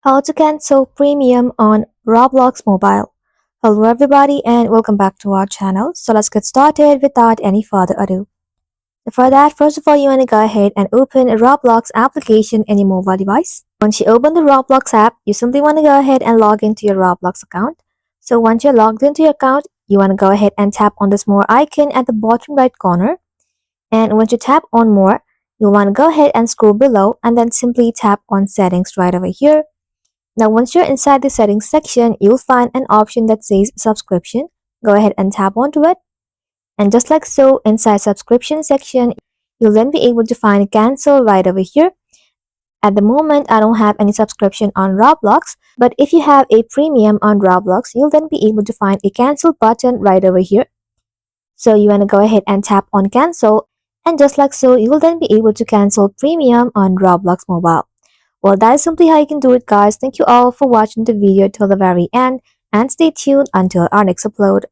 How to cancel premium on Roblox mobile. Hello everybody and welcome back to our channel. So let's get started without any further ado. For that, first of all, you want to go ahead and open a Roblox application in your mobile device. Once you open the Roblox app, you simply want to go ahead and log into your Roblox account. So once you're logged into your account, you want to go ahead and tap on this more icon at the bottom right corner. And once you tap on more, you'll want to go ahead and scroll below and then simply tap on settings right over here. Now, once you're inside the settings section, you'll find an option that says subscription. Go ahead and tap onto it. And just like so, inside subscription section, you'll then be able to find cancel right over here. At the moment, I don't have any subscription on Roblox, but if you have a premium on Roblox, you'll then be able to find a cancel button right over here. So you want to go ahead and tap on cancel. And just like so, you will then be able to cancel premium on Roblox mobile. Well, that is simply how you can do it, guys. Thank you all for watching the video till the very end and stay tuned until our next upload.